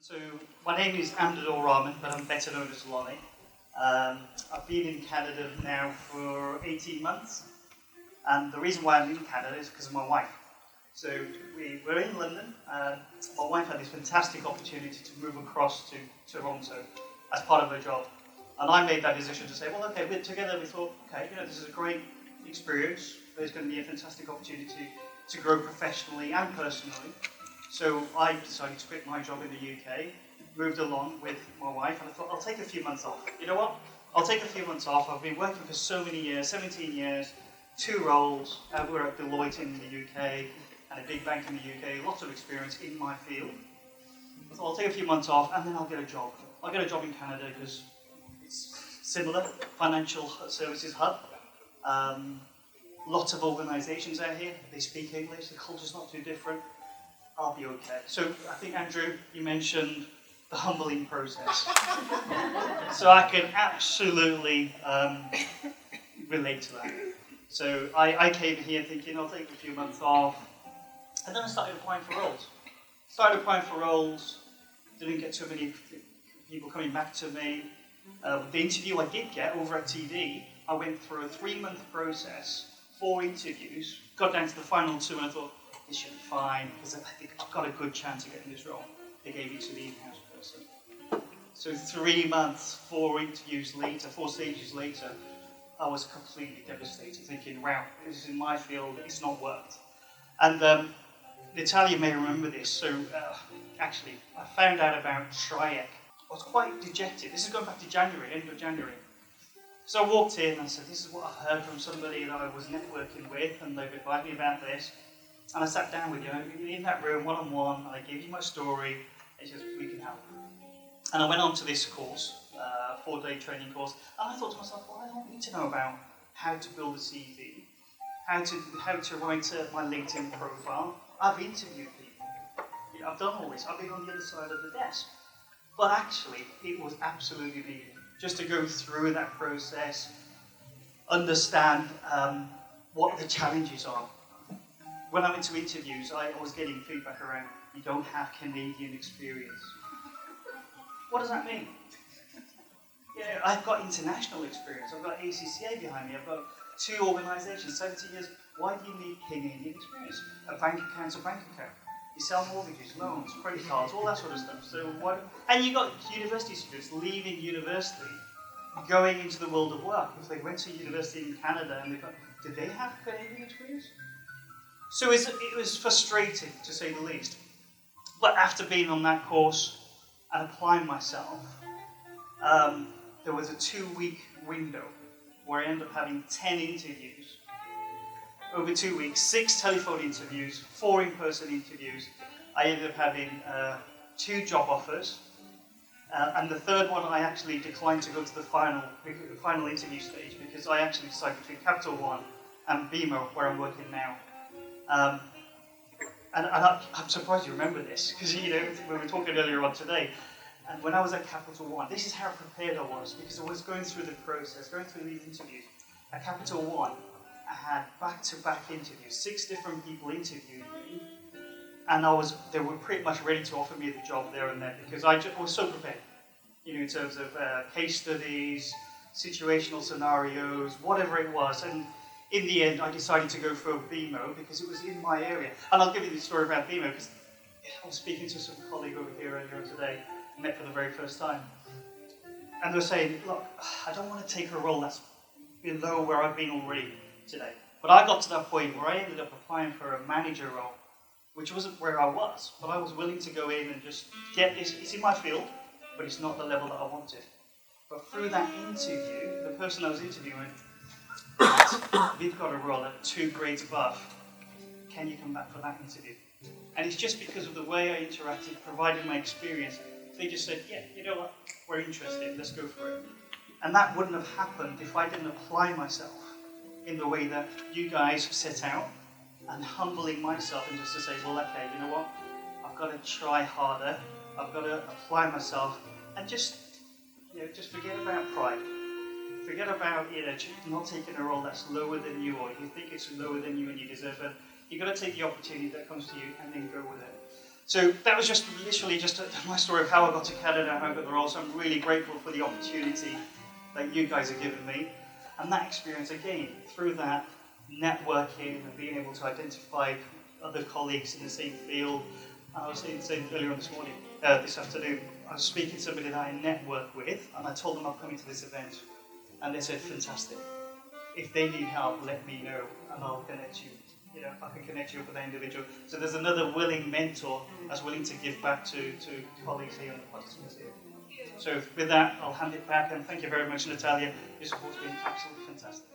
So my name is Amdadur Rahman, but I'm better known as Lonnie. I've been in Canada now for 18 months, and the reason why I'm in Canada is because of my wife. So we're in London, and my wife had this fantastic opportunity to move across to Toronto as part of her job. And I made that decision to say, well, okay, we're together. We thought, okay, this is a great experience. There's going to be a fantastic opportunity to grow professionally and personally. So I decided to quit my job in the UK, moved along with my wife, and I thought, I'll take a few months off. You know what? I'll take a few months off. I've been working for so many years, 17 years, 2 roles. We were at Deloitte in the UK, and a big bank in the UK, lots of experience in my field. So I'll take a few months off, and then I'll get a job. I'll get a job in Canada because it's similar, financial services hub. Lots of organisations out here, they speak English, the culture's not too different. I'll be okay. So I think, Andrew, you mentioned the humbling process. So I can absolutely relate to that. So I came here thinking I'll take a few months off, and then I started applying for roles. Didn't get too many people coming back to me. The interview I did get over at TD, I went through a 3-month process, 4 interviews, got down to the final 2, and I thought, this should be fine, because I think I've got a good chance of getting this role. They gave it to the in-house person. So 3 months, 4 interviews later, 4 stages later, I was completely devastated, thinking, wow, this is in my field, it's not worked. And Natalia may remember this, so actually, I found out about Shryak. I was quite dejected. This is going back to January, end of January. So I walked in and said, this is what I've heard from somebody that I was networking with, and they've advised me about this. And I sat down with you in that room, one-on-one, and I gave you my story, and she said, we can help. And I went on to this course, 4-day training course, and I thought to myself, well, I don't need to know about how to build a CV, how to write my LinkedIn profile. I've interviewed people. I've done all this. I've been on the other side of the desk. But actually, it was absolutely needed, just to go through that process, understand what the challenges are. When I went to interviews, I was getting feedback around, you don't have Canadian experience. What does that mean? I've got international experience. I've got ACCA behind me. I've got 2 organisations, 17 years. Why do you need Canadian experience? A bank account's a bank account. You sell mortgages, loans, credit cards, all that sort of stuff. So what? And you got university students leaving university, going into the world of work. If they went to university in Canada and did they have Canadian experience? So it was frustrating, to say the least. But after being on that course and applying myself, there was a 2-week window where I ended up having 10 interviews. Over 2 weeks, 6 telephone interviews, 4 in-person interviews. I ended up having 2 job offers. And the 3rd one, I actually declined to go to the final interview stage because I actually decided between Capital One and BMO, where I'm working now. And I'm surprised you remember this, because we were talking earlier on today, and when I was at Capital One, this is how prepared I was, because I was going through the process, going through these interviews. At Capital One, I had back-to-back interviews, 6 different people interviewed me, and they were pretty much ready to offer me the job there and then, because I was so prepared, in terms of case studies, situational scenarios, whatever it was, and in the end, I decided to go for BMO because it was in my area. And I'll give you the story about BMO because I was speaking to some colleague over here earlier today, met for the very first time. And they were saying, look, I don't want to take a role that's below where I've been already today. But I got to that point where I ended up applying for a manager role, which wasn't where I was. But I was willing to go in and just get this. It's in my field, but it's not the level that I wanted. But through that interview, the person I was interviewing, we've got a role at 2 grades above. Can you come back for that interview? And it's just because of the way I interacted, provided my experience, they just said, yeah, you know what, we're interested, let's go for it. And that wouldn't have happened if I didn't apply myself in the way that you guys set out, and humbling myself and just to say, well, okay, you know what, I've got to try harder, I've got to apply myself, and just forget about pride. Forget about not taking a role that's lower than you, or you think it's lower than you and you deserve it. You've got to take the opportunity that comes to you and then go with it. So that was just literally just my story of how I got to Canada, how I got the role. So I'm really grateful for the opportunity that you guys have given me. And that experience, again, through that networking and being able to identify other colleagues in the same field. I was saying earlier on this afternoon, I was speaking to somebody that I network with, and I told them I'm coming to this event. And they said, fantastic. If they need help, let me know, and I'll connect you. I can connect you with that individual. So there's another willing mentor that's willing to give back to colleagues here and the participants here. So with that, I'll hand it back, and thank you very much, Natalia. Your support's been absolutely fantastic.